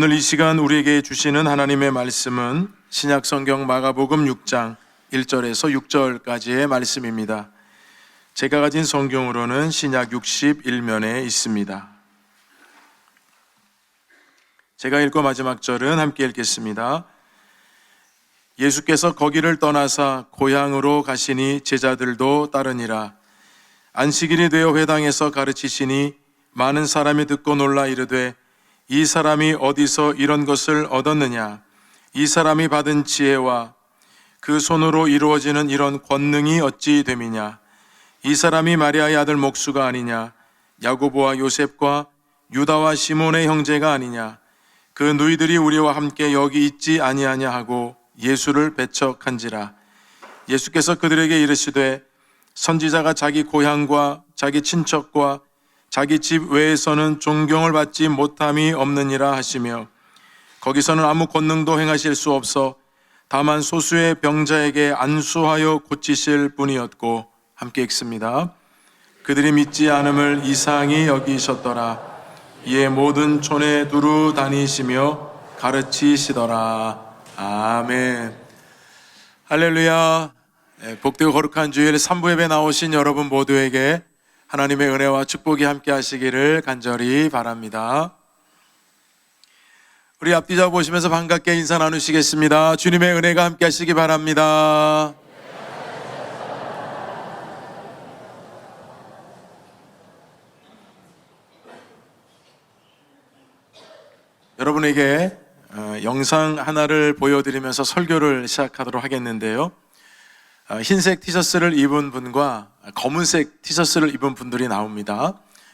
오늘 이 시간 우리에게 주시는 하나님의 말씀은 신약성경 마가복음 6장 1절에서 6절까지의 말씀입니다. 제가 가진 성경으로는 신약 61면에 있습니다. 제가 읽고 마지막 절은 함께 읽겠습니다. 예수께서 거기를 떠나사 고향으로 가시니 제자들도 따르니라. 안식일이 되어 회당에서 가르치시니 많은 사람이 듣고 놀라 이르되 이 사람이 어디서 이런 것을 얻었느냐? 이 사람이 받은 지혜와 그 손으로 이루어지는 이런 권능이 어찌 됨이냐? 이 사람이 마리아의 아들 목수가 아니냐? 야고보와 요셉과 유다와 시몬의 형제가 아니냐? 그 누이들이 우리와 함께 여기 있지 아니하냐 하고 예수를 배척한지라. 예수께서 그들에게 이르시되 선지자가 자기 고향과 자기 친척과 자기 집 외에서는 존경을 받지 못함이 없느니라 하시며 거기서는 아무 권능도 행하실 수 없어 다만 소수의 병자에게 안수하여 고치실 뿐이었고, 함께 읽습니다. 그들이 믿지 않음을 이상히 여기셨더라. 이에 모든 촌에 두루 다니시며 가르치시더라. 아멘. 할렐루야. 복되고 거룩한 주일 3부 예배 나오신 여러분 모두에게 하나님의 은혜와 축복이 함께 하시기를 간절히 바랍니다. 우리 앞뒤 자 보시면서 반갑게 인사 나누시겠습니다. 주님의 은혜가 함께 하시기 바랍니다. 여러분에게 영상 하나를 보여드리면서 설교를 시작하도록 하겠는데요. 흰색 티셔츠를 입은 분과 검은색 티셔츠를 입은 분들이 나옵니다.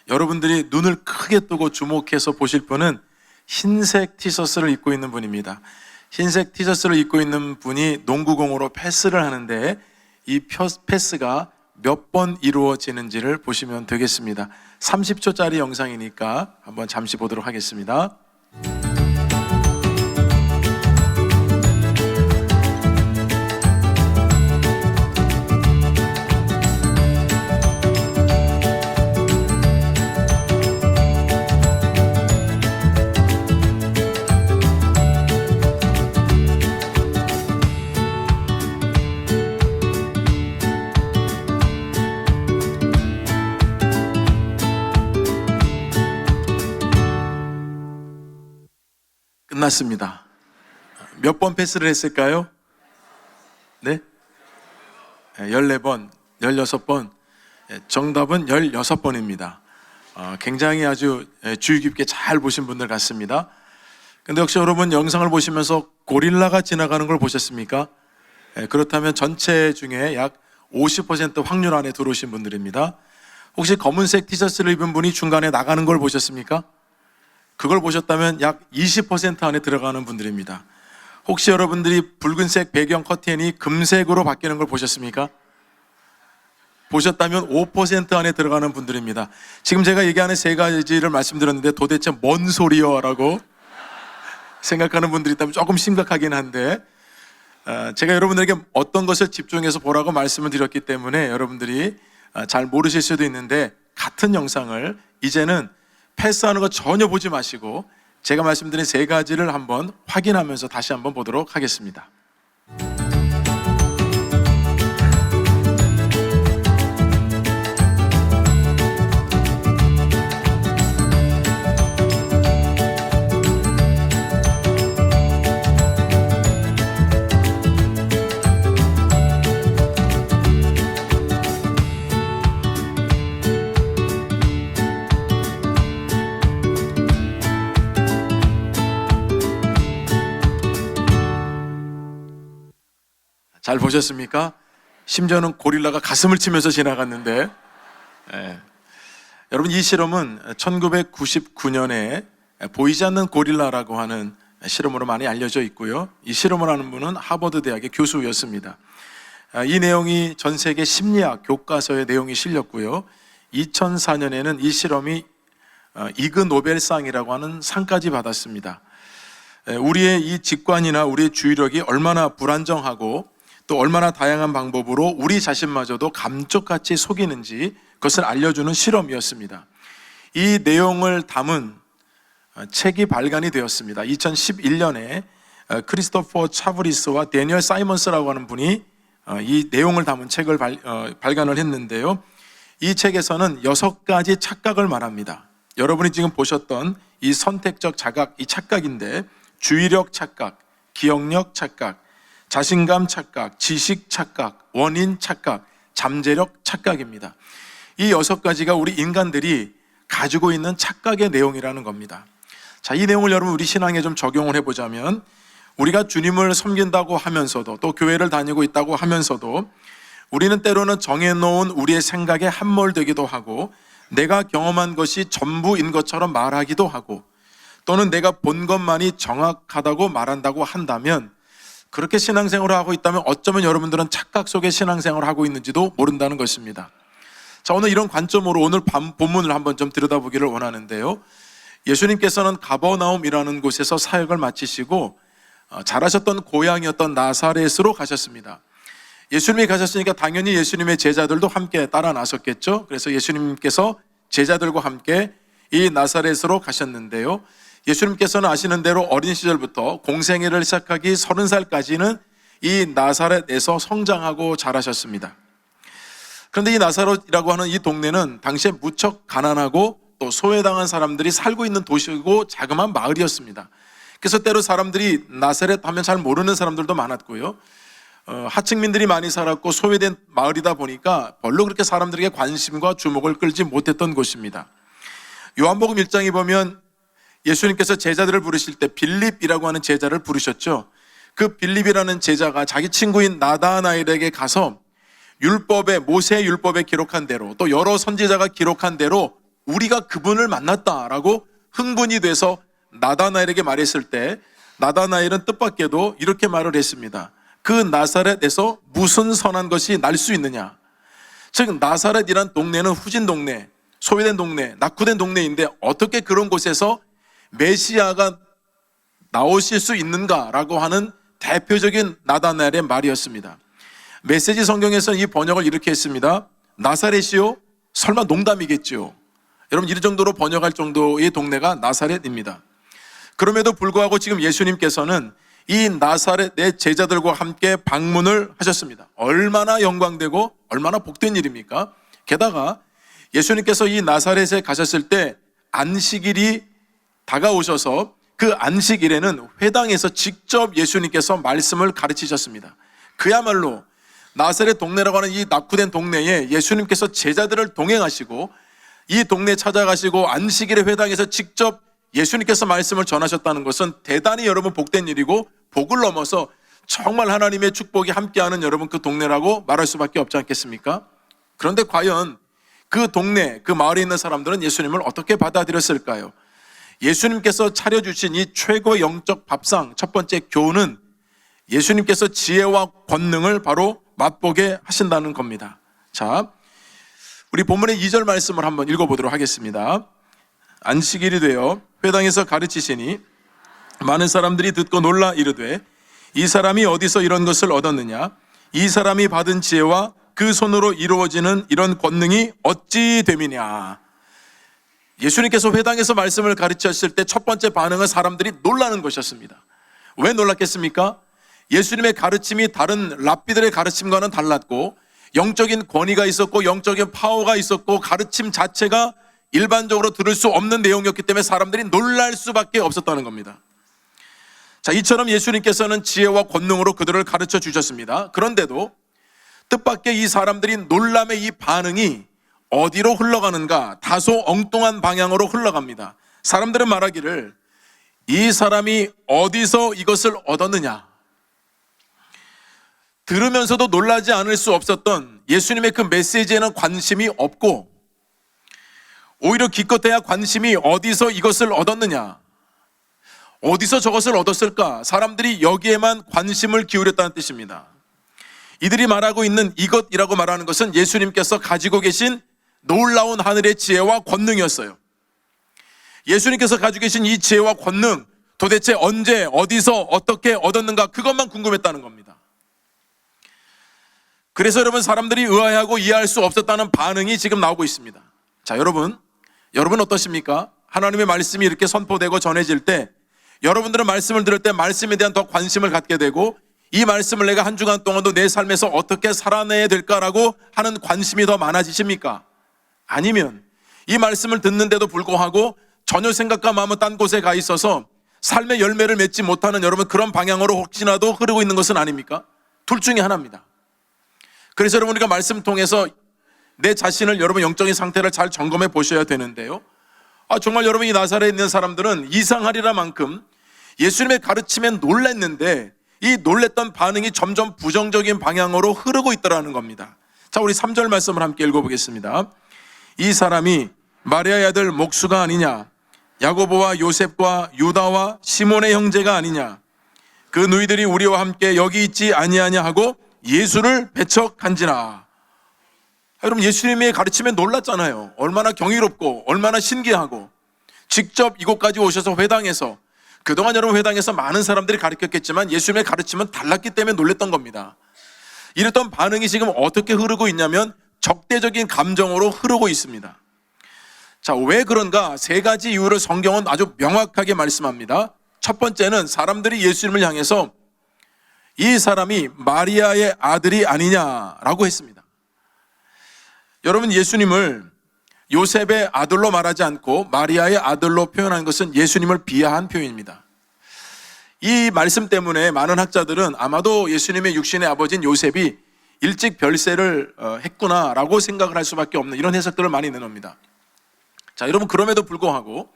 여러분들이 눈을 크게 뜨고 주목해서 보실 분은 흰색 티셔츠를 입고 있는 분입니다. 흰색 티셔츠를 입고 있는 분이 농구공으로 패스를 하는데 이 패스가 몇 번 이루어지는지를 보시면 되겠습니다. 30초짜리 영상이니까 한번 잠시 보도록 하겠습니다. 끝났습니다. 몇 번 패스를 했을까요? 네? 14번, 16번. 정답은 16번입니다. 굉장히 아주 주의 깊게 잘 보신 분들 같습니다. 근데 혹시 여러분 영상을 보시면서 고릴라가 지나가는 걸 보셨습니까? 그렇다면 전체 중에 약 50% 확률 안에 들어오신 분들입니다. 혹시 검은색 티셔츠를 입은 분이 중간에 나가는 걸 보셨습니까? 그걸 보셨다면 약 20% 안에 들어가는 분들입니다. 혹시 여러분들이 붉은색 배경 커튼이 금색으로 바뀌는 걸 보셨습니까? 보셨다면 5% 안에 들어가는 분들입니다. 지금 제가 얘기하는 세 가지를 말씀드렸는데 도대체 뭔 소리요? 라고 생각하는 분들이 있다면 조금 심각하긴 한데, 제가 여러분들에게 어떤 것을 집중해서 보라고 말씀을 드렸기 때문에 여러분들이 잘 모르실 수도 있는데, 같은 영상을 이제는 패스하는 거 전혀 보지 마시고 제가 말씀드린 세 가지를 한번 확인하면서 다시 한번 보도록 하겠습니다. 잘 보셨습니까? 심지어는 고릴라가 가슴을 치면서 지나갔는데, 여러분 이 실험은 1999년에 보이지 않는 고릴라라고 하는 실험으로 많이 알려져 있고요. 이 실험을 하는 분은 하버드 대학의 교수였습니다. 이 내용이 전 세계 심리학 교과서에 내용이 실렸고요. 2004년에는 이 실험이 이그 노벨상이라고 하는 상까지 받았습니다. 우리의 이 직관이나 우리의 주의력이 얼마나 불안정하고 또 얼마나 다양한 방법으로 우리 자신마저도 감쪽같이 속이는지 그것을 알려주는 실험이었습니다. 이 내용을 담은 책이 발간이 되었습니다. 2011년에 크리스토퍼 차브리스와 데니얼 사이먼스라고 하는 분이 이 내용을 담은 책을 발간을 했는데요. 이 책에서는 6가지 착각을 말합니다. 여러분이 지금 보셨던 이 선택적 자각, 이 착각인데 주의력 착각, 기억력 착각, 자신감 착각, 지식 착각, 원인 착각, 잠재력 착각입니다. 이 6가지가 우리 인간들이 가지고 있는 착각의 내용이라는 겁니다. 자, 이 내용을 여러분 우리 신앙에 좀 적용을 해보자면, 우리가 주님을 섬긴다고 하면서도 또 교회를 다니고 있다고 하면서도 우리는 때로는 정해놓은 우리의 생각에 함몰되기도 하고, 내가 경험한 것이 전부인 것처럼 말하기도 하고, 또는 내가 본 것만이 정확하다고 말한다고 한다면, 그렇게 신앙생활을 하고 있다면 어쩌면 여러분들은 착각 속에 신앙생활을 하고 있는지도 모른다는 것입니다. 자, 오늘 이런 관점으로 오늘 본문을 한번 좀 들여다보기를 원하는데요. 예수님께서는 가버나움이라는 곳에서 사역을 마치시고 자라셨던 고향이었던 나사렛으로 가셨습니다. 예수님이 가셨으니까 당연히 예수님의 제자들도 함께 따라 나섰겠죠. 그래서 예수님께서 제자들과 함께 이 나사렛으로 가셨는데요. 예수님께서는 아시는 대로 어린 시절부터 공생애를 시작하기 30살까지는 이 나사렛에서 성장하고 자라셨습니다. 그런데 이 나사렛이라고 하는 이 동네는 당시에 무척 가난하고 또 소외당한 사람들이 살고 있는 도시이고 자그마한 마을이었습니다. 그래서 때로 사람들이 나사렛 하면 잘 모르는 사람들도 많았고요. 하층민들이 많이 살았고 소외된 마을이다 보니까 별로 그렇게 사람들에게 관심과 주목을 끌지 못했던 곳입니다. 요한복음 1장에 보면 예수님께서 제자들을 부르실 때 빌립이라고 하는 제자를 부르셨죠. 그 빌립이라는 제자가 자기 친구인 나다나엘에게 가서 모세 율법에 기록한 대로 또 여러 선지자가 기록한 대로 우리가 그분을 만났다라고 흥분이 돼서 나다나엘에게 말했을 때, 나다나엘은 뜻밖에도 이렇게 말을 했습니다. 그 나사렛에서 무슨 선한 것이 날 수 있느냐. 즉 나사렛이란 동네는 후진 동네, 소외된 동네, 낙후된 동네인데 어떻게 그런 곳에서 메시아가 나오실 수 있는가라고 하는 대표적인 나다나엘의 말이었습니다. 메시지 성경에서는 이 번역을 이렇게 했습니다. 나사렛이요? 설마 농담이겠죠. 여러분, 이런 정도로 번역할 정도의 동네가 나사렛입니다. 그럼에도 불구하고 지금 예수님께서는 이 나사렛의 제자들과 함께 방문을 하셨습니다. 얼마나 영광되고 얼마나 복된 일입니까? 게다가 예수님께서 이 나사렛에 가셨을 때 안식일이 다가오셔서 그 안식일에는 회당에서 직접 예수님께서 말씀을 가르치셨습니다. 그야말로 나사렛 동네라고 하는 이 낙후된 동네에 예수님께서 제자들을 동행하시고 이 동네에 찾아가시고 안식일의 회당에서 직접 예수님께서 말씀을 전하셨다는 것은 대단히 여러분 복된 일이고, 복을 넘어서 정말 하나님의 축복이 함께하는 여러분 그 동네라고 말할 수밖에 없지 않겠습니까? 그런데 과연 그 동네, 그 마을에 있는 사람들은 예수님을 어떻게 받아들였을까요? 예수님께서 차려주신 이 최고의 영적 밥상, 첫 번째 교훈은 예수님께서 지혜와 권능을 바로 맛보게 하신다는 겁니다. 자, 우리 본문의 2절 말씀을 한번 읽어보도록 하겠습니다. 안식일이 되어 회당에서 가르치시니 많은 사람들이 듣고 놀라 이르되, 이 사람이 어디서 이런 것을 얻었느냐? 이 사람이 받은 지혜와 그 손으로 이루어지는 이런 권능이 어찌 됨이냐? 예수님께서 회당에서 말씀을 가르쳤을 때 첫 번째 반응은 사람들이 놀라는 것이었습니다. 왜 놀랐겠습니까? 예수님의 가르침이 다른 랍비들의 가르침과는 달랐고, 영적인 권위가 있었고 영적인 파워가 있었고 가르침 자체가 일반적으로 들을 수 없는 내용이었기 때문에 사람들이 놀랄 수밖에 없었다는 겁니다. 자, 이처럼 예수님께서는 지혜와 권능으로 그들을 가르쳐 주셨습니다. 그런데도 뜻밖의 이 사람들이 놀람의 이 반응이 어디로 흘러가는가? 다소 엉뚱한 방향으로 흘러갑니다. 사람들은 말하기를, 이 사람이 어디서 이것을 얻었느냐? 들으면서도 놀라지 않을 수 없었던 예수님의 그 메시지에는 관심이 없고, 오히려 기껏해야 관심이 어디서 이것을 얻었느냐, 어디서 저것을 얻었을까? 사람들이 여기에만 관심을 기울였다는 뜻입니다. 이들이 말하고 있는 이것이라고 말하는 것은 예수님께서 가지고 계신 놀라운 하늘의 지혜와 권능이었어요. 예수님께서 가지고 계신 이 지혜와 권능, 도대체 언제, 어디서, 어떻게 얻었는가, 그것만 궁금했다는 겁니다. 그래서 여러분, 사람들이 의아해하고 이해할 수 없었다는 반응이 지금 나오고 있습니다. 자, 여러분 어떠십니까? 하나님의 말씀이 이렇게 선포되고 전해질 때 여러분들은 말씀을 들을 때 말씀에 대한 더 관심을 갖게 되고 이 말씀을 내가 한 주간 동안도 내 삶에서 어떻게 살아내야 될까라고 하는 관심이 더 많아지십니까? 아니면 이 말씀을 듣는데도 불구하고 전혀 생각과 마음은 딴 곳에 가 있어서 삶의 열매를 맺지 못하는 여러분 그런 방향으로 혹시나도 흐르고 있는 것은 아닙니까? 둘 중에 하나입니다. 그래서 여러분 우리가 말씀 통해서 내 자신을 여러분 영적인 상태를 잘 점검해 보셔야 되는데요. 정말 여러분 이 나사렛에 있는 사람들은 이상하리라 만큼 예수님의 가르침에 놀랐는데 이 놀랬던 반응이 점점 부정적인 방향으로 흐르고 있더라는 겁니다. 자, 우리 3절 말씀을 함께 읽어보겠습니다. 이 사람이 마리아의 아들 목수가 아니냐, 야고보와 요셉과 유다와 시몬의 형제가 아니냐, 그 누이들이 우리와 함께 여기 있지 아니하냐 하고 예수를 배척한지라. 여러분 예수님의 가르침에 놀랐잖아요. 얼마나 경이롭고 얼마나 신기하고 직접 이곳까지 오셔서 회당에서 그동안 여러분 회당에서 많은 사람들이 가르쳤겠지만 예수님의 가르침은 달랐기 때문에 놀랬던 겁니다. 이랬던 반응이 지금 어떻게 흐르고 있냐면 적대적인 감정으로 흐르고 있습니다. 자, 왜 그런가? 세 가지 이유를 성경은 아주 명확하게 말씀합니다. 첫 번째는 사람들이 예수님을 향해서 이 사람이 마리아의 아들이 아니냐라고 했습니다. 여러분 예수님을 요셉의 아들로 말하지 않고 마리아의 아들로 표현한 것은 예수님을 비하한 표현입니다. 이 말씀 때문에 많은 학자들은 아마도 예수님의 육신의 아버지인 요셉이 일찍 별세를 했구나라고 생각을 할 수밖에 없는 이런 해석들을 많이 내놓습니다. 자, 여러분 그럼에도 불구하고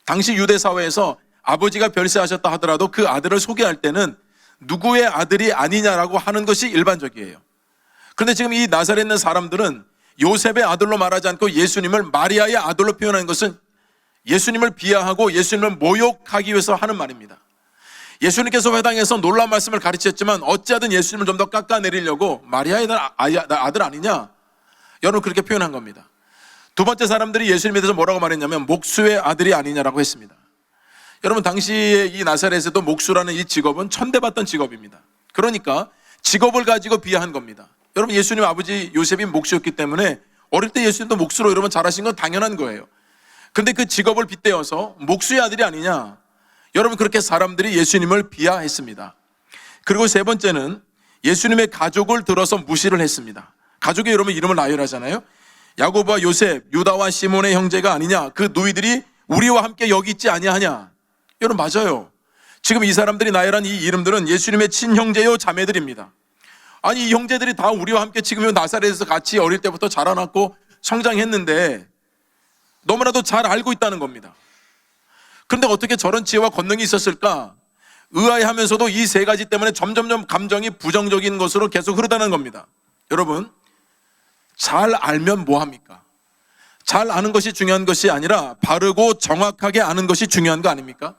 당시 유대 사회에서 아버지가 별세하셨다 하더라도 그 아들을 소개할 때는 누구의 아들이 아니냐라고 하는 것이 일반적이에요. 그런데 지금 이 나사렛에 있는 사람들은 요셉의 아들로 말하지 않고 예수님을 마리아의 아들로 표현하는 것은 예수님을 비하하고 예수님을 모욕하기 위해서 하는 말입니다. 예수님께서 회당에서 놀라운 말씀을 가르쳤지만 어찌하든 예수님을 좀 더 깎아내리려고 마리아의 아들 아니냐? 여러분 그렇게 표현한 겁니다. 두 번째 사람들이 예수님에 대해서 뭐라고 말했냐면 목수의 아들이 아니냐라고 했습니다. 여러분 당시에 이 나사렛에도 목수라는 이 직업은 천대받던 직업입니다. 그러니까 직업을 가지고 비하한 겁니다. 여러분 예수님 아버지 요셉이 목수였기 때문에 어릴 때 예수님도 목수로 여러분 자라신 건 당연한 거예요. 그런데 그 직업을 빗대어서 목수의 아들이 아니냐, 여러분 그렇게 사람들이 예수님을 비하했습니다. 그리고 세 번째는 예수님의 가족을 들어서 무시를 했습니다. 가족이 여러분 이름을 나열하잖아요. 야고보와 요셉, 유다와 시몬의 형제가 아니냐, 그 누이들이 우리와 함께 여기 있지 아니하냐. 여러분 맞아요. 지금 이 사람들이 나열한 이 이름들은 예수님의 친형제요 자매들입니다. 아니 이 형제들이 다 우리와 함께 지금 나사렛에서 같이 어릴 때부터 자라났고 성장했는데 너무나도 잘 알고 있다는 겁니다. 그런데 어떻게 저런 지혜와 권능이 있었을까? 의아해하면서도 이 세 가지 때문에 점점점 감정이 부정적인 것으로 계속 흐르다는 겁니다. 여러분 잘 알면 뭐합니까? 잘 아는 것이 중요한 것이 아니라 바르고 정확하게 아는 것이 중요한 거 아닙니까?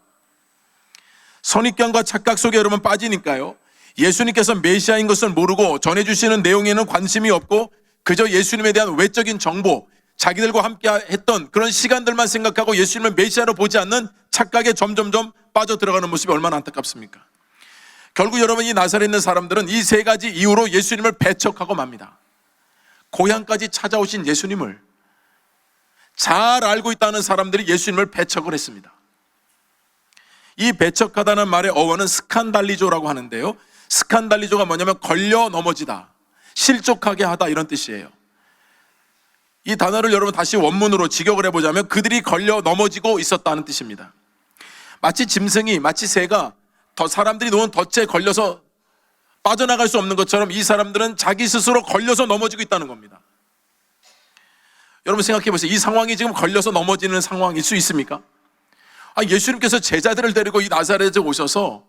선입견과 착각 속에 여러분 빠지니까요, 예수님께서 메시아인 것을 모르고 전해주시는 내용에는 관심이 없고 그저 예수님에 대한 외적인 정보, 자기들과 함께 했던 그런 시간들만 생각하고 예수님을 메시아로 보지 않는 착각에 점점점 빠져들어가는 모습이 얼마나 안타깝습니까? 결국 여러분 이 나사렛에 있는 사람들은 이 세 가지 이유로 예수님을 배척하고 맙니다. 고향까지 찾아오신 예수님을 잘 알고 있다는 사람들이 예수님을 배척을 했습니다. 이 배척하다는 말의 어원은 스칸달리조라고 하는데요, 스칸달리조가 뭐냐면 걸려 넘어지다, 실족하게 하다 이런 뜻이에요. 이 단어를 여러분 다시 원문으로 직역을 해보자면 그들이 걸려 넘어지고 있었다는 뜻입니다. 마치 짐승이, 마치 새가 사람들이 놓은 덫에 걸려서 빠져나갈 수 없는 것처럼 이 사람들은 자기 스스로 걸려서 넘어지고 있다는 겁니다. 여러분 생각해 보세요. 이 상황이 지금 걸려서 넘어지는 상황일 수 있습니까? 예수님께서 제자들을 데리고 이 나사렛에 오셔서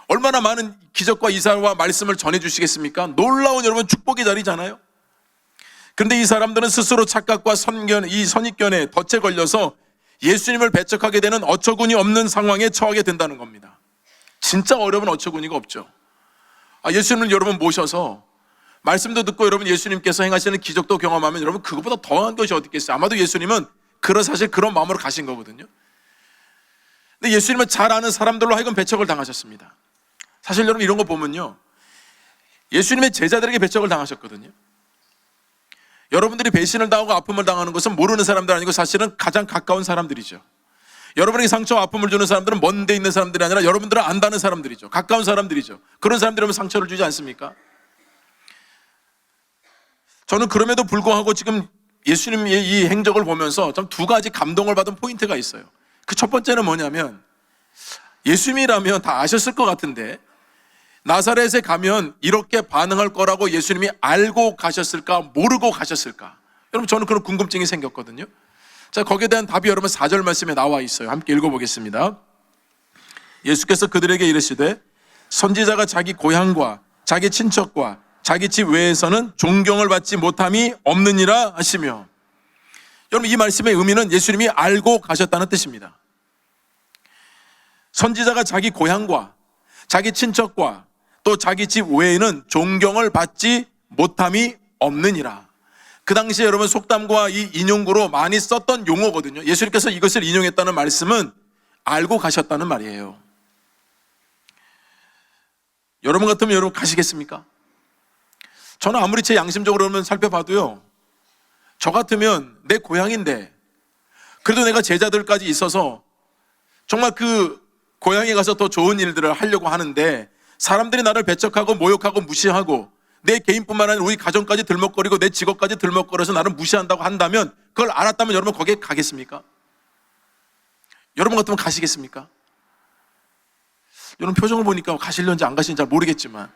얼마나 많은 기적과 이사와 말씀을 전해주시겠습니까? 놀라운 여러분 축복의 자리잖아요. 그런데 이 사람들은 스스로 착각과 이 선입견에 덫에 걸려서 예수님을 배척하게 되는 어처구니 없는 상황에 처하게 된다는 겁니다. 진짜 어려운 어처구니가 없죠. 예수님을 여러분 모셔서 말씀도 듣고 여러분 예수님께서 행하시는 기적도 경험하면 여러분 그것보다 더한 것이 어디 있겠어요? 아마도 예수님은 사실 그런 마음으로 가신 거거든요. 근데 예수님은 잘 아는 사람들로 하여금 배척을 당하셨습니다. 사실 여러분 이런 거 보면요, 예수님의 제자들에게 배척을 당하셨거든요. 여러분들이 배신을 당하고 아픔을 당하는 것은 모르는 사람들 아니고 사실은 가장 가까운 사람들이죠. 여러분에게 상처와 아픔을 주는 사람들은 먼 데 있는 사람들이 아니라 여러분들을 안다는 사람들이죠. 가까운 사람들이죠. 그런 사람들이면 상처를 주지 않습니까? 저는 그럼에도 불구하고 지금 예수님의 이 행적을 보면서 좀 두 가지 감동을 받은 포인트가 있어요. 그 첫 번째는 뭐냐면, 예수님이라면 다 아셨을 것 같은데 나사렛에 가면 이렇게 반응할 거라고 예수님이 알고 가셨을까, 모르고 가셨을까? 여러분, 저는 그런 궁금증이 생겼거든요. 자, 거기에 대한 답이 여러분 4절 말씀에 나와 있어요. 함께 읽어보겠습니다. 예수께서 그들에게 이르시되 선지자가 자기 고향과 자기 친척과 자기 집 외에서는 존경을 받지 못함이 없느니라 하시며, 여러분, 이 말씀의 의미는 예수님이 알고 가셨다는 뜻입니다. 선지자가 자기 고향과 자기 친척과 또 자기 집 외에는 존경을 받지 못함이 없느니라. 그 당시에 여러분 속담과 이 인용구로 많이 썼던 용어거든요. 예수님께서 이것을 인용했다는 말씀은 알고 가셨다는 말이에요. 여러분 같으면 여러분 가시겠습니까? 저는 아무리 제 양심적으로는 살펴봐도요, 저 같으면 내 고향인데 그래도 내가 제자들까지 있어서 정말 그 고향에 가서 더 좋은 일들을 하려고 하는데 사람들이 나를 배척하고 모욕하고 무시하고 내 개인뿐만 아니라 우리 가정까지 들먹거리고 내 직업까지 들먹거려서 나를 무시한다고 한다면, 그걸 알았다면 여러분 거기에 가겠습니까? 여러분 같으면 가시겠습니까? 여러분 표정을 보니까 가시려는지 안 가시는지 잘 모르겠지만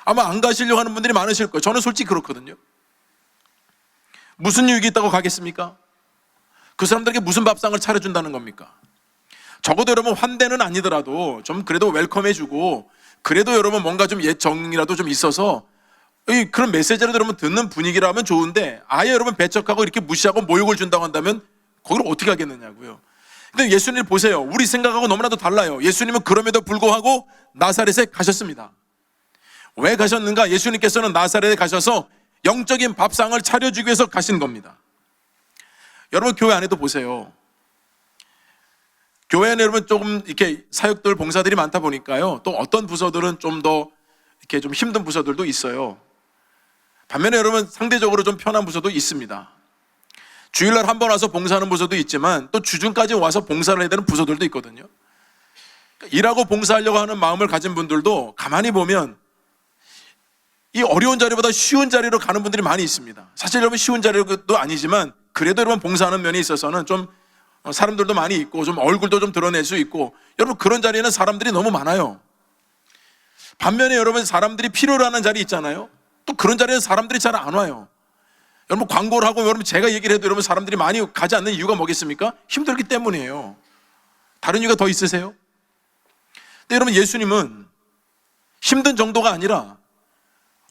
아마 안 가시려고 하는 분들이 많으실 거예요. 저는 솔직히 그렇거든요. 무슨 유익이 있다고 가겠습니까? 그 사람들에게 무슨 밥상을 차려준다는 겁니까? 적어도 여러분 환대는 아니더라도 좀 그래도 웰컴해주고, 그래도 여러분 뭔가 좀 옛 정이라도 좀 있어서 그런 메시지를 여러분 듣는 분위기라면 좋은데, 아예 여러분 배척하고 이렇게 무시하고 모욕을 준다고 한다면 거기를 어떻게 하겠느냐고요. 근데 예수님 보세요. 우리 생각하고 너무나도 달라요. 예수님은 그럼에도 불구하고 나사렛에 가셨습니다. 왜 가셨는가? 예수님께서는 나사렛에 가셔서 영적인 밥상을 차려주기 위해서 가신 겁니다. 여러분 교회 안에도 보세요. 교회 안에 여러분 조금 이렇게 사역들 봉사들이 많다 보니까요, 또 어떤 부서들은 좀 더 이렇게 좀 힘든 부서들도 있어요. 반면에 여러분 상대적으로 좀 편한 부서도 있습니다. 주일날 한 번 와서 봉사하는 부서도 있지만 또 주중까지 와서 봉사를 해야 되는 부서들도 있거든요. 일하고 봉사하려고 하는 마음을 가진 분들도 가만히 보면 이 어려운 자리보다 쉬운 자리로 가는 분들이 많이 있습니다. 사실 여러분 쉬운 자리도 아니지만 그래도 여러분 봉사하는 면에 있어서는 좀 사람들도 많이 있고 좀 얼굴도 좀 드러낼 수 있고, 여러분 그런 자리에는 사람들이 너무 많아요. 반면에 여러분 사람들이 필요로 하는 자리 있잖아요. 또 그런 자리에는 사람들이 잘 안 와요. 여러분 광고를 하고 여러분 제가 얘기를 해도 여러분 사람들이 많이 가지 않는 이유가 뭐겠습니까? 힘들기 때문이에요. 다른 이유가 더 있으세요? 근데 여러분 예수님은 힘든 정도가 아니라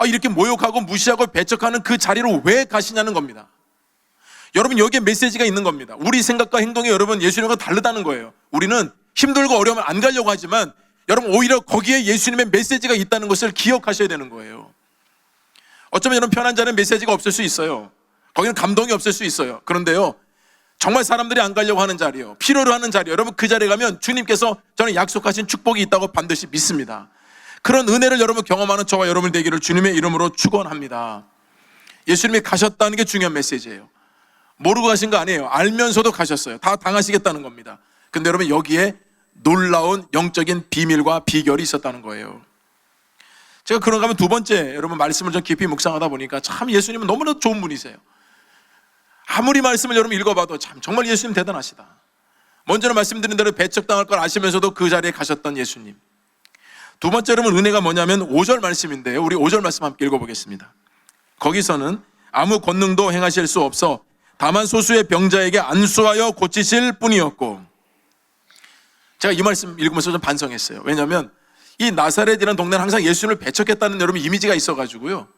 이렇게 모욕하고 무시하고 배척하는 그 자리로 왜 가시냐는 겁니다. 여러분 여기에 메시지가 있는 겁니다. 우리 생각과 행동이 여러분 예수님과 다르다는 거예요. 우리는 힘들고 어려우면 안 가려고 하지만 여러분 오히려 거기에 예수님의 메시지가 있다는 것을 기억하셔야 되는 거예요. 어쩌면 여러분 편한 자리는 메시지가 없을 수 있어요. 거기는 감동이 없을 수 있어요. 그런데요, 정말 사람들이 안 가려고 하는 자리요, 필요로 하는 자리, 여러분 그 자리에 가면 주님께서 저는 약속하신 축복이 있다고 반드시 믿습니다. 그런 은혜를 여러분 경험하는 저와 여러분 되기를 주님의 이름으로 축원합니다. 예수님이 가셨다는 게 중요한 메시지예요. 모르고 가신 거 아니에요. 알면서도 가셨어요. 다 당하시겠다는 겁니다. 근데 여러분 여기에 놀라운 영적인 비밀과 비결이 있었다는 거예요. 제가 그런가 하면 두 번째, 여러분 말씀을 좀 깊이 묵상하다 보니까 참 예수님은 너무나 좋은 분이세요. 아무리 말씀을 여러분 읽어봐도 참 정말 예수님 대단하시다. 먼저는 말씀드린 대로 배척당할 걸 아시면서도 그 자리에 가셨던 예수님. 두 번째 여러분 은혜가 뭐냐면 5절 말씀인데요, 우리 5절 말씀 함께 읽어보겠습니다. 거기서는 아무 권능도 행하실 수 없어 다만 소수의 병자에게 안수하여 고치실 뿐이었고, 제가 이 말씀 읽으면서 좀 반성했어요. 왜냐하면 이 나사렛이라는 동네는 항상 예수님을 배척했다는 여러분 이미지가 있어가지고요,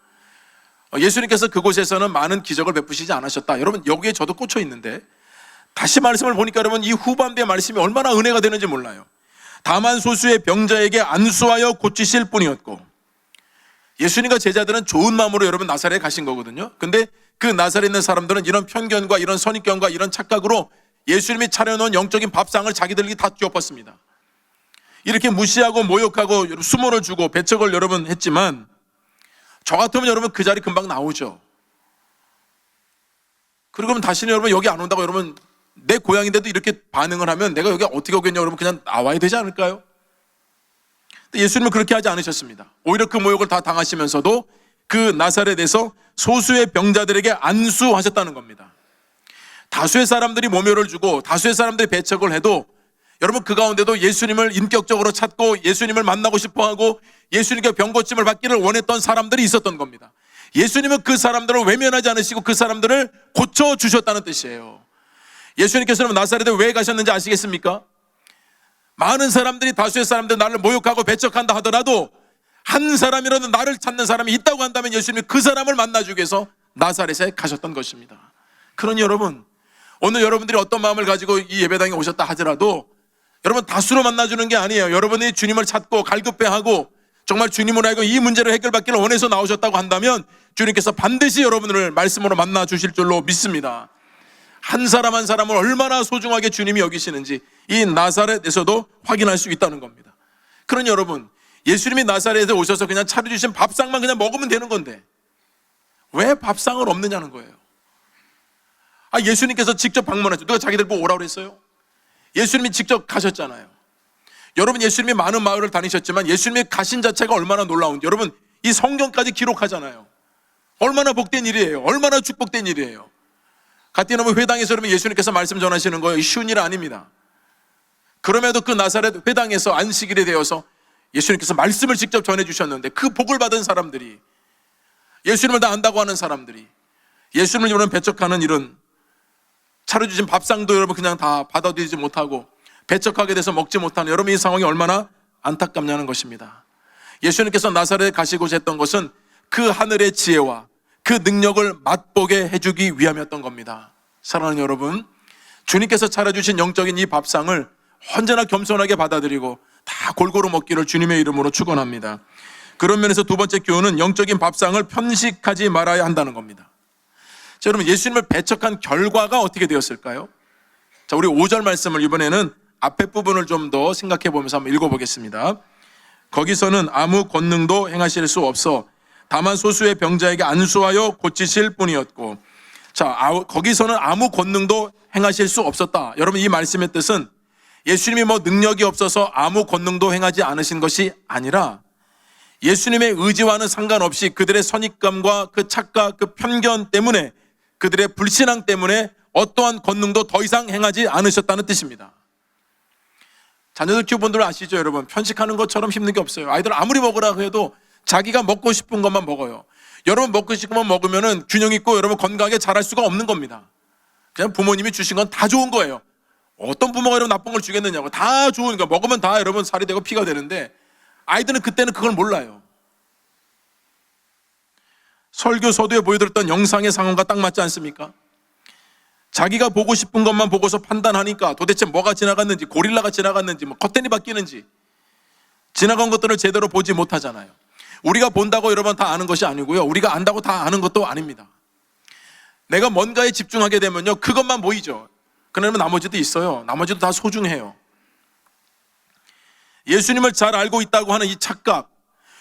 예수님께서 그곳에서는 많은 기적을 베푸시지 않으셨다. 여러분 여기에 저도 꽂혀 있는데 다시 말씀을 보니까 여러분 이 후반부의 말씀이 얼마나 은혜가 되는지 몰라요. 다만 소수의 병자에게 안수하여 고치실 뿐이었고, 예수님과 제자들은 좋은 마음으로 여러분 나사렛에 가신 거거든요. 근데 그 나사렛에 있는 사람들은 이런 편견과 이런 선입견과 이런 착각으로 예수님이 차려놓은 영적인 밥상을 자기들에게 다 쥐어엎었습니다. 이렇게 무시하고 모욕하고 수모를 주고 배척을 여러분 했지만, 저 같으면 여러분 그 자리 금방 나오죠. 그리고 다시는 여러분 여기 안 온다고 여러분 내 고향인데도 이렇게 반응을 하면 내가 여기 어떻게 오겠냐 그러면 그냥 나와야 되지 않을까요? 근데 예수님은 그렇게 하지 않으셨습니다. 오히려 그 모욕을 다 당하시면서도 그 나사렛에서 소수의 병자들에게 안수하셨다는 겁니다. 다수의 사람들이 모멸을 주고 다수의 사람들이 배척을 해도 여러분 그 가운데도 예수님을 인격적으로 찾고 예수님을 만나고 싶어하고 예수님께 병고침을 받기를 원했던 사람들이 있었던 겁니다. 예수님은 그 사람들을 외면하지 않으시고 그 사람들을 고쳐주셨다는 뜻이에요. 예수님께서는 나사렛에 왜 가셨는지 아시겠습니까? 많은 사람들이 다수의 사람들이 나를 모욕하고 배척한다 하더라도 한 사람이라도 나를 찾는 사람이 있다고 한다면 예수님이 그 사람을 만나주기 위해서 나사렛에 가셨던 것입니다. 그러니 여러분, 오늘 여러분들이 어떤 마음을 가지고 이 예배당에 오셨다 하더라도 여러분 다수로 만나주는 게 아니에요. 여러분이 주님을 찾고 갈급해하고 정말 주님으로 하여금 이 문제를 해결받기를 원해서 나오셨다고 한다면 주님께서 반드시 여러분을 말씀으로 만나 주실 줄로 믿습니다. 한 사람 한 사람을 얼마나 소중하게 주님이 여기시는지 이 나사렛에서도 확인할 수 있다는 겁니다. 그러니 여러분, 예수님이 나사렛에 오셔서 그냥 차려주신 밥상만 그냥 먹으면 되는 건데 왜 밥상을 없느냐는 거예요. 예수님께서 직접 방문하셨죠. 누가 자기들 보고 오라고 그랬어요? 예수님이 직접 가셨잖아요. 여러분, 예수님이 많은 마을을 다니셨지만 예수님이 가신 자체가 얼마나 놀라운지 여러분, 이 성경까지 기록하잖아요. 얼마나 복된 일이에요. 얼마나 축복된 일이에요. 갓디나무 회당에서 여러분 예수님께서 말씀 전하시는 거예요. 쉬운 일 아닙니다. 그럼에도 그 나사렛 회당에서 안식일이 되어서 예수님께서 말씀을 직접 전해주셨는데 그 복을 받은 사람들이, 예수님을 다 안다고 하는 사람들이 예수님을 여러분 배척하는 이런, 차려주신 밥상도 여러분 그냥 다 받아들이지 못하고 배척하게 돼서 먹지 못하는 여러분, 이 상황이 얼마나 안타깝냐는 것입니다. 예수님께서 나사렛에 가시고자 했던 것은 그 하늘의 지혜와 그 능력을 맛보게 해주기 위함이었던 겁니다. 사랑하는 여러분, 주님께서 차려주신 영적인 이 밥상을 언제나 겸손하게 받아들이고 다 골고루 먹기를 주님의 이름으로 축원합니다. 그런 면에서 두 번째 교훈은 영적인 밥상을 편식하지 말아야 한다는 겁니다. 자, 여러분, 예수님을 배척한 결과가 어떻게 되었을까요? 자, 우리 5절 말씀을 이번에는 앞에 부분을 좀 더 생각해 보면서 한번 읽어보겠습니다. 거기서는 아무 권능도 행하실 수 없어 다만 소수의 병자에게 안수하여 고치실 뿐이었고, 자, 거기서는 아무 권능도 행하실 수 없었다. 여러분, 이 말씀의 뜻은 예수님이 능력이 없어서 아무 권능도 행하지 않으신 것이 아니라 예수님의 의지와는 상관없이 그들의 선입감과 그 착각, 그 편견 때문에, 그들의 불신앙 때문에 어떠한 권능도 더 이상 행하지 않으셨다는 뜻입니다. 자녀들 키우분들 아시죠, 여러분? 편식하는 것처럼 힘든 게 없어요. 아이들 아무리 먹으라고 해도 자기가 먹고 싶은 것만 먹어요. 여러분, 먹고 싶은 것만 먹으면 균형 있고 여러분 건강하게 자랄 수가 없는 겁니다. 그냥 부모님이 주신 건 다 좋은 거예요. 어떤 부모가 여러분 나쁜 걸 주겠느냐고. 다 좋으니까 먹으면 다 여러분 살이 되고 피가 되는데 아이들은 그때는 그걸 몰라요. 설교 서두에 보여드렸던 영상의 상황과 딱 맞지 않습니까? 자기가 보고 싶은 것만 보고서 판단하니까 도대체 뭐가 지나갔는지, 고릴라가 지나갔는지, 커튼이 바뀌는지 지나간 것들을 제대로 보지 못하잖아요. 우리가 본다고 여러분 다 아는 것이 아니고요, 우리가 안다고 다 아는 것도 아닙니다. 내가 뭔가에 집중하게 되면요, 그것만 보이죠. 그러면 나머지도 있어요. 나머지도 다 소중해요. 예수님을 잘 알고 있다고 하는 이 착각,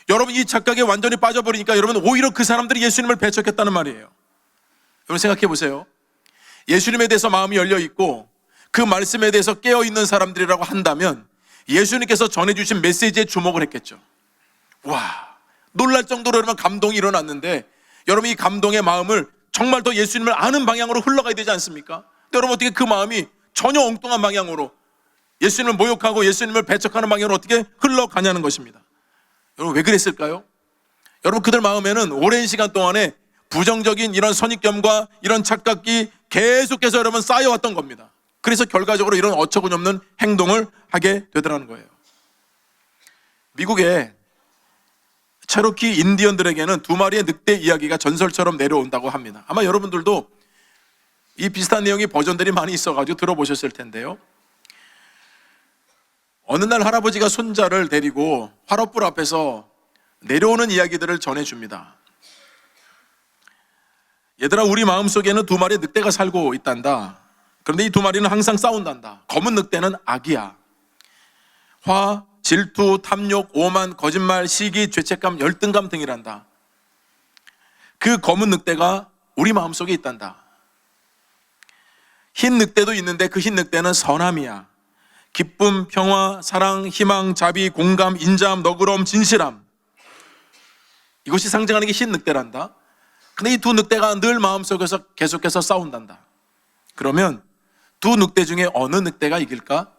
여러분 이 착각에 완전히 빠져버리니까 여러분 오히려 그 사람들이 예수님을 배척했다는 말이에요. 여러분 생각해 보세요. 예수님에 대해서 마음이 열려 있고 그 말씀에 대해서 깨어 있는 사람들이라고 한다면 예수님께서 전해주신 메시지에 주목을 했겠죠. 와, 놀랄 정도로 여러분 감동이 일어났는데 여러분 이 감동의 마음을 정말 더 예수님을 아는 방향으로 흘러가야 되지 않습니까? 근데 여러분 어떻게 그 마음이 전혀 엉뚱한 방향으로, 예수님을 모욕하고 예수님을 배척하는 방향으로 어떻게 흘러가냐는 것입니다. 여러분 왜 그랬을까요? 여러분 그들 마음에는 오랜 시간 동안에 부정적인 이런 선입견과 이런 착각이 계속해서 여러분 쌓여왔던 겁니다. 그래서 결과적으로 이런 어처구니없는 행동을 하게 되더라는 거예요. 미국의 체로키 인디언들에게는 두 마리의 늑대 이야기가 전설처럼 내려온다고 합니다. 아마 여러분들도 이 비슷한 내용의 버전들이 많이 있어가지고 들어보셨을 텐데요. 어느 날 할아버지가 손자를 데리고 화롯불 앞에서 내려오는 이야기들을 전해줍니다. 얘들아, 우리 마음속에는 두 마리의 늑대가 살고 있단다. 그런데 이 두 마리는 항상 싸운단다. 검은 늑대는 악이야. 화, 질투, 탐욕, 오만, 거짓말, 시기, 죄책감, 열등감 등이란다. 그 검은 늑대가 우리 마음속에 있단다. 흰 늑대도 있는데 그 흰 늑대는 선함이야. 기쁨, 평화, 사랑, 희망, 자비, 공감, 인자함, 너그러움, 진실함. 이것이 상징하는 게 흰 늑대란다. 근데 이 두 늑대가 늘 마음속에서 계속해서 싸운단다. 그러면 두 늑대 중에 어느 늑대가 이길까?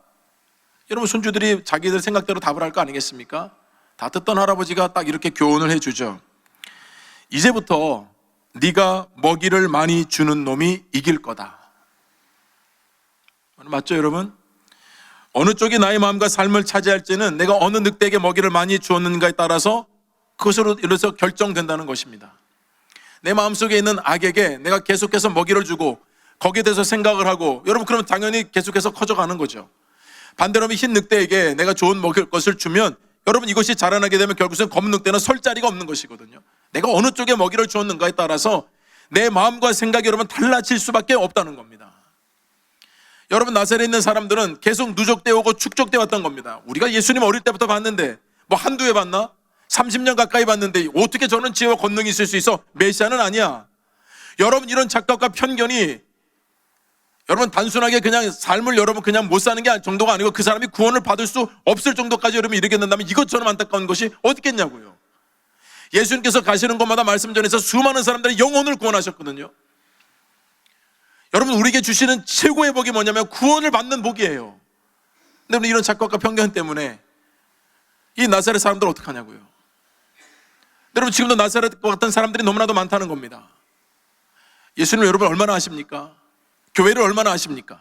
여러분, 손주들이 자기들 생각대로 답을 할 거 아니겠습니까? 다 듣던 할아버지가 딱 이렇게 교훈을 해주죠. 이제부터 네가 먹이를 많이 주는 놈이 이길 거다. 맞죠, 여러분? 어느 쪽이 나의 마음과 삶을 차지할지는 내가 어느 늑대에게 먹이를 많이 주었는가에 따라서 그것으로 인해서 결정된다는 것입니다. 내 마음속에 있는 악에게 내가 계속해서 먹이를 주고 거기에 대해서 생각을 하고, 여러분, 그러면 당연히 계속해서 커져가는 거죠. 반대로 흰 늑대에게 내가 좋은 먹일 것을 주면, 여러분, 이것이 자라나게 되면 결국은 검은 늑대는 설 자리가 없는 것이거든요. 내가 어느 쪽에 먹이를 주었는가에 따라서 내 마음과 생각이 여러분 달라질 수밖에 없다는 겁니다. 여러분, 나사렛에 있는 사람들은 계속 누적되어 오고 축적되어 왔던 겁니다. 우리가 예수님 어릴 때부터 봤는데 뭐 한두 해 봤나? 30년 가까이 봤는데 어떻게 저는 지혜와 권능이 있을 수 있어? 메시아는 아니야. 여러분, 이런 착각과 편견이 여러분 단순하게 그냥 삶을 여러분 그냥 못 사는 게 정도가 아니고 그 사람이 구원을 받을 수 없을 정도까지 여러분 이르게 된다면 이것처럼 안타까운 것이 어딨겠냐고요. 예수님께서 가시는 곳마다 말씀 전해서 수많은 사람들의 영혼을 구원하셨거든요. 여러분, 우리에게 주시는 최고의 복이 뭐냐면 구원을 받는 복이에요. 근데 이런 착각과 편견 때문에 이 나사렛 사람들 어떡하냐고요. 여러분, 지금도 나사렛과 같은 사람들이 너무나도 많다는 겁니다. 예수님을 여러분 얼마나 아십니까? 교회를 얼마나 아십니까?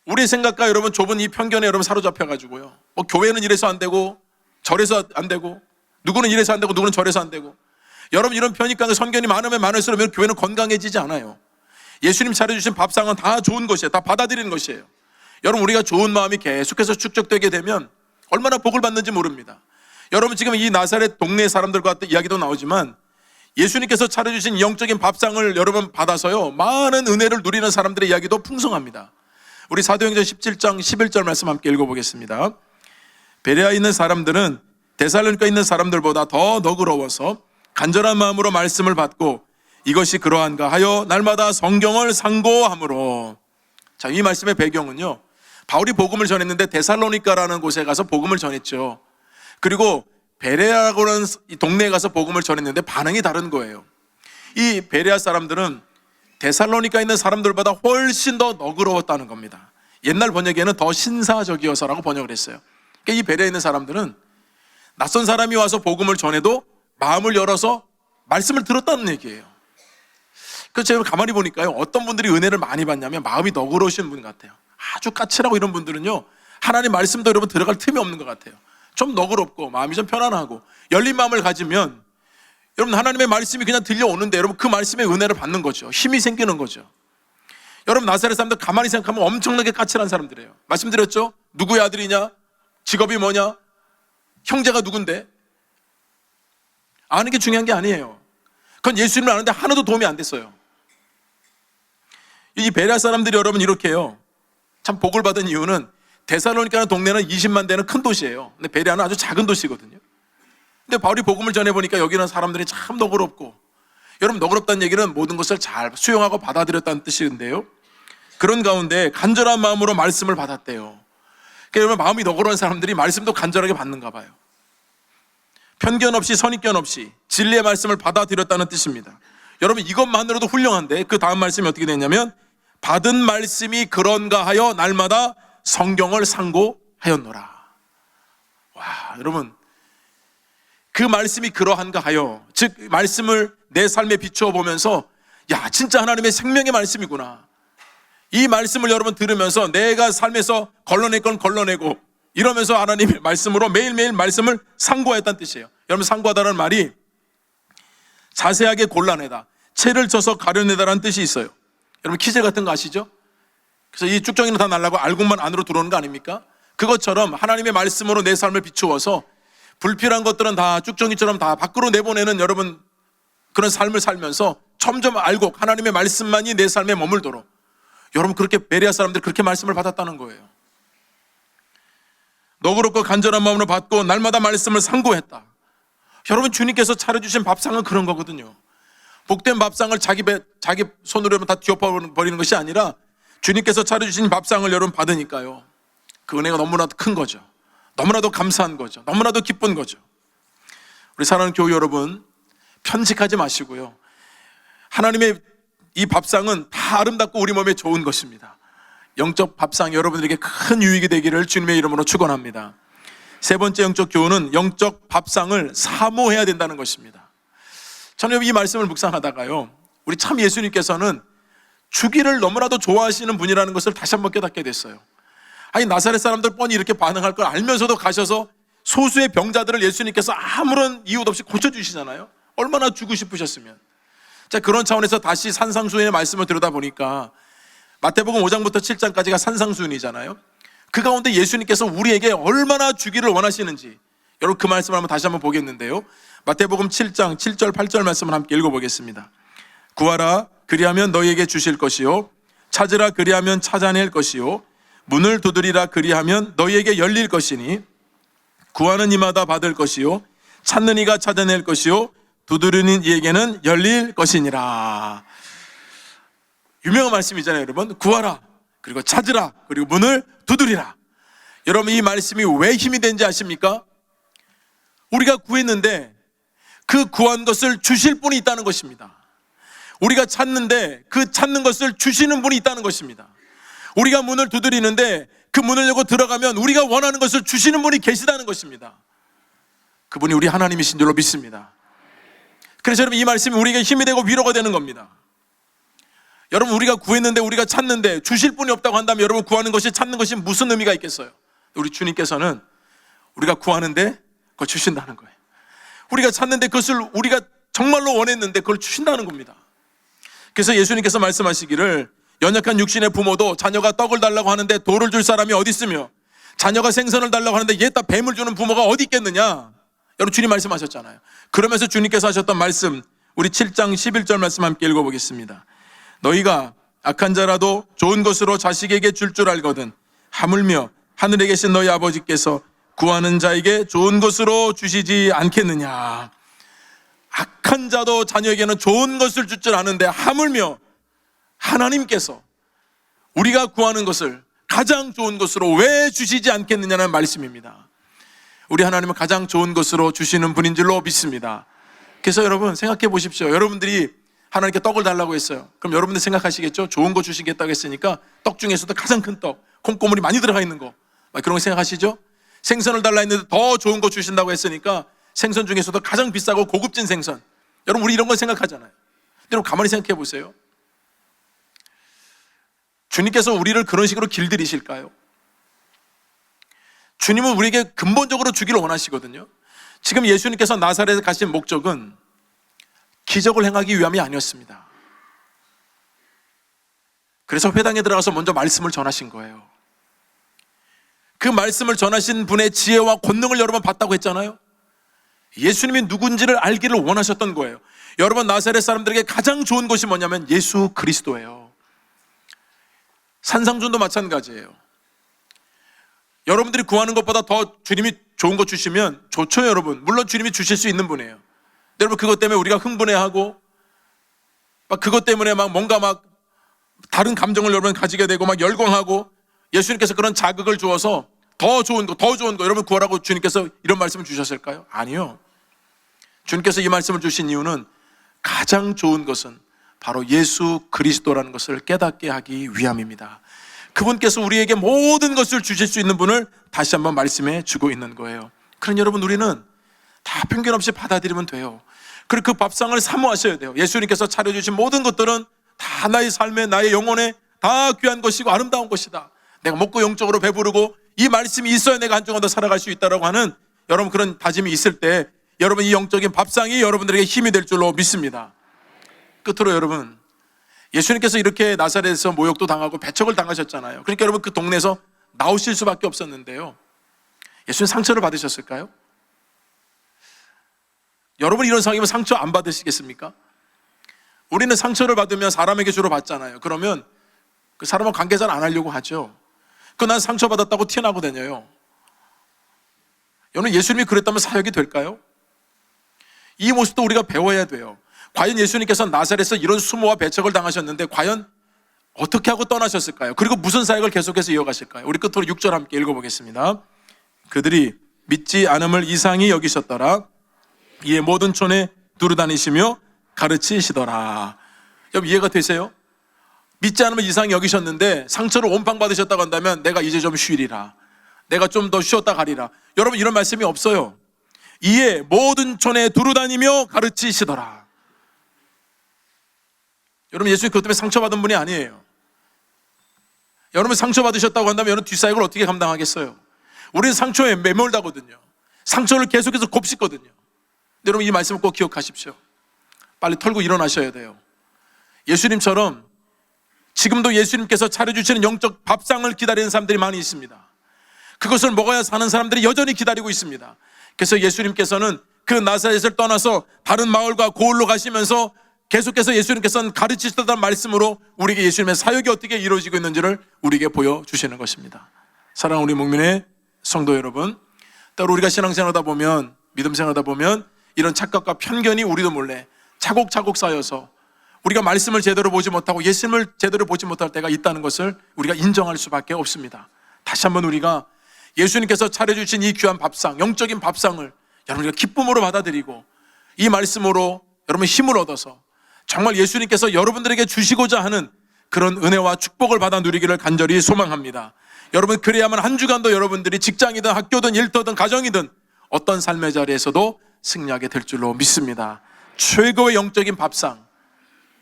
우리의 생각과 여러분 좁은 이 편견에 여러분 사로잡혀가지고요, 뭐 교회는 이래서 안 되고 저래서 안 되고 누구는 이래서 안 되고 누구는 저래서 안 되고, 여러분 이런 편익과 선견이 많으면 많을수록 교회는 건강해지지 않아요. 예수님 차려주신 밥상은 다 좋은 것이에요. 다 받아들이는 것이에요. 여러분, 우리가 좋은 마음이 계속해서 축적되게 되면 얼마나 복을 받는지 모릅니다. 여러분, 지금 이 나사렛 동네 사람들과 이야기도 나오지만 예수님께서 차려주신 영적인 밥상을 여러분 받아서요, 많은 은혜를 누리는 사람들의 이야기도 풍성합니다. 우리 사도행전 17장 11절 말씀 함께 읽어보겠습니다. 베레아에 있는 사람들은 데살로니가에 있는 사람들보다 더 너그러워서 간절한 마음으로 말씀을 받고 이것이 그러한가 하여 날마다 성경을 상고함으로. 자, 이 말씀의 배경은요, 바울이 복음을 전했는데 데살로니가라는 곳에 가서 복음을 전했죠. 그리고 베레아라고는 이 동네에 가서 복음을 전했는데 반응이 다른 거예요. 이 베레아 사람들은 데살로니가에 있는 사람들보다 훨씬 더 너그러웠다는 겁니다. 옛날 번역에는 더 신사적이어서라고 번역을 했어요. 그러니까 이 베레아에 있는 사람들은 낯선 사람이 와서 복음을 전해도 마음을 열어서 말씀을 들었다는 얘기예요. 그래서 제가 가만히 보니까요, 어떤 분들이 은혜를 많이 받냐면 마음이 너그러우신 분 같아요. 아주 까칠하고 이런 분들은요, 하나님 말씀도 여러분 들어갈 틈이 없는 것 같아요. 좀 너그럽고 마음이 좀 편안하고 열린 마음을 가지면 여러분 하나님의 말씀이 그냥 들려오는데 여러분 그 말씀의 은혜를 받는 거죠. 힘이 생기는 거죠. 여러분, 나사렛 사람들 가만히 생각하면 엄청나게 까칠한 사람들이에요. 말씀드렸죠? 누구의 아들이냐? 직업이 뭐냐? 형제가 누군데? 아는 게 중요한 게 아니에요. 그건 예수님을 아는데 하나도 도움이 안 됐어요. 이 베레아 사람들이 여러분 이렇게 해요. 참 복을 받은 이유는 데살로니가라는 동네는 20만 되는 큰 도시예요. 근데 베레아는 아주 작은 도시거든요. 근데 바울이 복음을 전해보니까 여기는 사람들이 참 너그럽고, 여러분 너그럽다는 얘기는 모든 것을 잘 수용하고 받아들였다는 뜻인데요, 그런 가운데 간절한 마음으로 말씀을 받았대요. 그러니까 여러분, 마음이 너그러운 사람들이 말씀도 간절하게 받는가 봐요. 편견 없이 선입견 없이 진리의 말씀을 받아들였다는 뜻입니다. 여러분, 이것만으로도 훌륭한데 그 다음 말씀이 어떻게 되냐면 받은 말씀이 그런가 하여 날마다 성경을 상고하였노라. 와, 여러분, 그 말씀이 그러한가 하여, 즉 말씀을 내 삶에 비추어 보면서 야, 진짜 하나님의 생명의 말씀이구나, 이 말씀을 여러분 들으면서 내가 삶에서 걸러낼 건 걸러내고 이러면서 하나님의 말씀으로 매일매일 말씀을 상고했다는 뜻이에요. 여러분, 상고하다는 말이 자세하게 골라내다, 채를 쳐서 가려내다라는 뜻이 있어요. 여러분, 키질 같은 거 아시죠? 그래서 이 쭉정이는 다 날라고 알곡만 안으로 들어오는 거 아닙니까? 그것처럼 하나님의 말씀으로 내 삶을 비추어서 불필요한 것들은 다 쭉정이처럼 다 밖으로 내보내는 여러분 그런 삶을 살면서 점점 알곡, 하나님의 말씀만이 내 삶에 머물도록, 여러분 그렇게 베레아 사람들이 그렇게 말씀을 받았다는 거예요. 너그럽고 간절한 마음으로 받고 날마다 말씀을 상고했다. 여러분, 주님께서 차려주신 밥상은 그런 거거든요. 복된 밥상을 자기 손으로 다 뒤엎어버리는 것이 아니라 주님께서 차려주신 밥상을 여러분 받으니까요, 그 은혜가 너무나도 큰 거죠. 너무나도 감사한 거죠. 너무나도 기쁜 거죠. 우리 사랑하는 교회 여러분, 편식하지 마시고요, 하나님의 이 밥상은 다 아름답고 우리 몸에 좋은 것입니다. 영적 밥상 여러분들에게 큰 유익이 되기를 주님의 이름으로 축원합니다. 세 번째 영적 교훈은 영적 밥상을 사모해야 된다는 것입니다. 저는 이 말씀을 묵상하다가요, 우리 참 예수님께서는 주기를 너무나도 좋아하시는 분이라는 것을 다시 한번 깨닫게 됐어요. 아니, 나사렛 사람들 뻔히 이렇게 반응할 걸 알면서도 가셔서 소수의 병자들을 예수님께서 아무런 이유 없이 고쳐주시잖아요. 얼마나 주고 싶으셨으면. 자, 그런 차원에서 다시 산상수훈의 말씀을 들여다보니까 마태복음 5장부터 7장까지가 산상수훈이잖아요. 그 가운데 예수님께서 우리에게 얼마나 주기를 원하시는지, 여러분 그 말씀을 한번 다시 한번 보겠는데요, 마태복음 7장 7절 8절 말씀을 함께 읽어보겠습니다. 구하라, 그리하면 너희에게 주실 것이요, 찾으라, 그리하면 찾아낼 것이요, 문을 두드리라, 그리하면 너희에게 열릴 것이니, 구하는 이마다 받을 것이요, 찾는 이가 찾아낼 것이요, 두드리는 이에게는 열릴 것이니라. 유명한 말씀이잖아요, 여러분. 구하라, 그리고 찾으라, 그리고 문을 두드리라. 여러분, 이 말씀이 왜 힘이 된지 아십니까? 우리가 구했는데 그 구한 것을 주실 분이 있다는 것입니다. 우리가 찾는데 그 찾는 것을 주시는 분이 있다는 것입니다. 우리가 문을 두드리는데 그 문을 열고 들어가면 우리가 원하는 것을 주시는 분이 계시다는 것입니다. 그분이 우리 하나님이신 줄로 믿습니다. 그래서 여러분, 이 말씀이 우리에게 힘이 되고 위로가 되는 겁니다. 여러분, 우리가 구했는데, 우리가 찾는데 주실 분이 없다고 한다면 여러분, 구하는 것이, 찾는 것이 무슨 의미가 있겠어요? 우리 주님께서는 우리가 구하는데 그걸 주신다는 거예요. 우리가 찾는데 그것을 우리가 정말로 원했는데 그걸 주신다는 겁니다. 그래서 예수님께서 말씀하시기를, 연약한 육신의 부모도 자녀가 떡을 달라고 하는데 돌을 줄 사람이 어디 있으며, 자녀가 생선을 달라고 하는데 얘다 뱀을 주는 부모가 어디 있겠느냐. 여러분, 주님 말씀하셨잖아요. 그러면서 주님께서 하셨던 말씀, 우리 7장 11절 말씀 함께 읽어보겠습니다. 너희가 악한 자라도 좋은 것으로 자식에게 줄 알거든 하물며 하늘에 계신 너희 아버지께서 구하는 자에게 좋은 것으로 주시지 않겠느냐. 악한 자도 자녀에게는 좋은 것을 줄 줄 아는데 하물며 하나님께서 우리가 구하는 것을 가장 좋은 것으로 왜 주시지 않겠느냐는 말씀입니다. 우리 하나님은 가장 좋은 것으로 주시는 분인 줄로 믿습니다. 그래서 여러분, 생각해 보십시오. 여러분들이 하나님께 떡을 달라고 했어요. 그럼 여러분들 생각하시겠죠? 좋은 거 주시겠다고 했으니까 떡 중에서도 가장 큰 떡, 콩고물이 많이 들어가 있는 거, 그런 거 생각하시죠? 생선을 달라 했는데 더 좋은 거 주신다고 했으니까 생선 중에서도 가장 비싸고 고급진 생선. 여러분, 우리 이런 거 생각하잖아요. 근데 여러분, 가만히 생각해 보세요. 주님께서 우리를 그런 식으로 길들이실까요? 주님은 우리에게 근본적으로 주기를 원하시거든요. 지금 예수님께서 나사렛에 가신 목적은 기적을 행하기 위함이 아니었습니다. 그래서 회당에 들어가서 먼저 말씀을 전하신 거예요. 그 말씀을 전하신 분의 지혜와 권능을 여러 번 봤다고 했잖아요. 예수님이 누군지를 알기를 원하셨던 거예요. 여러분, 나사렛 사람들에게 가장 좋은 것이 뭐냐면 예수 그리스도예요. 산상준도 마찬가지예요. 여러분들이 구하는 것보다 더 주님이 좋은 거 주시면 좋죠, 여러분. 물론 주님이 주실 수 있는 분이에요. 여러분, 그것 때문에 우리가 흥분해하고 막 그것 때문에 막 뭔가 막 다른 감정을 여러분 가지게 되고 막 열광하고, 예수님께서 그런 자극을 주어서 더 좋은 거 여러분 구하라고 주님께서 이런 말씀을 주셨을까요? 아니요. 주님께서 이 말씀을 주신 이유는 가장 좋은 것은 바로 예수 그리스도라는 것을 깨닫게 하기 위함입니다. 그분께서 우리에게 모든 것을 주실 수 있는 분을 다시 한번 말씀해 주고 있는 거예요. 그러니 여러분, 우리는 다 편견 없이 받아들이면 돼요. 그리고 그 밥상을 사모하셔야 돼요. 예수님께서 차려주신 모든 것들은 다 나의 삶에, 나의 영혼에 다 귀한 것이고 아름다운 것이다. 내가 먹고 영적으로 배부르고 이 말씀이 있어야 내가 한정한 더 살아갈 수 있다라고 하는 여러분 그런 다짐이 있을 때 여러분, 이 영적인 밥상이 여러분들에게 힘이 될 줄로 믿습니다. 끝으로 여러분, 예수님께서 이렇게 나사렛에서 모욕도 당하고 배척을 당하셨잖아요. 그러니까 여러분, 그 동네에서 나오실 수밖에 없었는데요, 예수님 상처를 받으셨을까요? 여러분, 이런 상황이면 상처 안 받으시겠습니까? 우리는 상처를 받으면 사람에게 주로 받잖아요. 그러면 그 사람과 관계 잘 안 하려고 하죠. 난 상처받았다고 티나고 다녀요. 여러분, 예수님이 그랬다면 사역이 될까요? 이 모습도 우리가 배워야 돼요. 과연 예수님께서 나사렛에서 이런 수모와 배척을 당하셨는데 과연 어떻게 하고 떠나셨을까요? 그리고 무슨 사역을 계속해서 이어가실까요? 우리 끝으로 6절 함께 읽어보겠습니다. 그들이 믿지 않음을 이상히 여기셨더라. 이에 모든 촌에 두루다니시며 가르치시더라. 여러분 이해가 되세요? 믿지 않으면 이상히 여기셨는데 상처를 온팡 받으셨다고 한다면 내가 이제 좀 쉬리라, 내가 좀 더 쉬었다 가리라. 여러분 이런 말씀이 없어요. 이에 모든 촌에 두루다니며 가르치시더라. 여러분 예수님 그것 때문에 상처받은 분이 아니에요. 여러분 상처받으셨다고 한다면 여러분 뒷사역을 어떻게 감당하겠어요? 우리는 상처에 매몰다거든요. 상처를 계속해서 곱씹거든요. 여러분 이 말씀을 꼭 기억하십시오. 빨리 털고 일어나셔야 돼요. 예수님처럼 지금도 예수님께서 차려주시는 영적 밥상을 기다리는 사람들이 많이 있습니다. 그것을 먹어야 사는 사람들이 여전히 기다리고 있습니다. 그래서 예수님께서는 그 나사렛을 떠나서 다른 마을과 고을로 가시면서 계속해서 예수님께서는 가르치셨다는 말씀으로 우리에게 예수님의 사역이 어떻게 이루어지고 있는지를 우리에게 보여주시는 것입니다. 사랑하는 우리 목민의 성도 여러분, 때로 우리가 신앙생활하다 보면, 믿음 생활하다 보면 이런 착각과 편견이 우리도 몰래 차곡차곡 쌓여서 우리가 말씀을 제대로 보지 못하고 예수님을 제대로 보지 못할 때가 있다는 것을 우리가 인정할 수밖에 없습니다. 다시 한번 우리가 예수님께서 차려주신 이 귀한 밥상, 영적인 밥상을 여러분 우리가 기쁨으로 받아들이고 이 말씀으로 여러분 힘을 얻어서 정말 예수님께서 여러분들에게 주시고자 하는 그런 은혜와 축복을 받아 누리기를 간절히 소망합니다. 여러분 그래야만 한 주간도 여러분들이 직장이든 학교든 일터든 가정이든 어떤 삶의 자리에서도 승리하게 될 줄로 믿습니다. 최고의 영적인 밥상,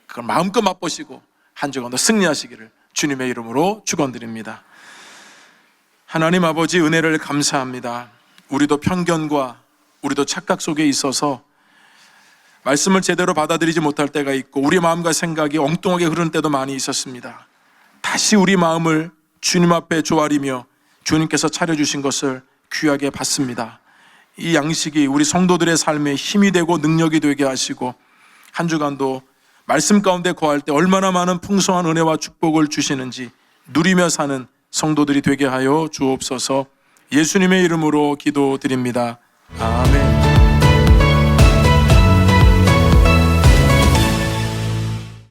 그걸 마음껏 맛보시고 한 주간도 승리하시기를 주님의 이름으로 축원드립니다. 하나님 아버지 은혜를 감사합니다. 우리도 편견과 우리도 착각 속에 있어서 말씀을 제대로 받아들이지 못할 때가 있고 우리 마음과 생각이 엉뚱하게 흐르는 때도 많이 있었습니다. 다시 우리 마음을 주님 앞에 조아리며 주님께서 차려주신 것을 귀하게 받습니다. 이 양식이 우리 성도들의 삶에 힘이 되고 능력이 되게 하시고 한 주간도 말씀 가운데 거할 때 얼마나 많은 풍성한 은혜와 축복을 주시는지 누리며 사는 성도들이 되게 하여 주옵소서. 예수님의 이름으로 기도드립니다. 아멘.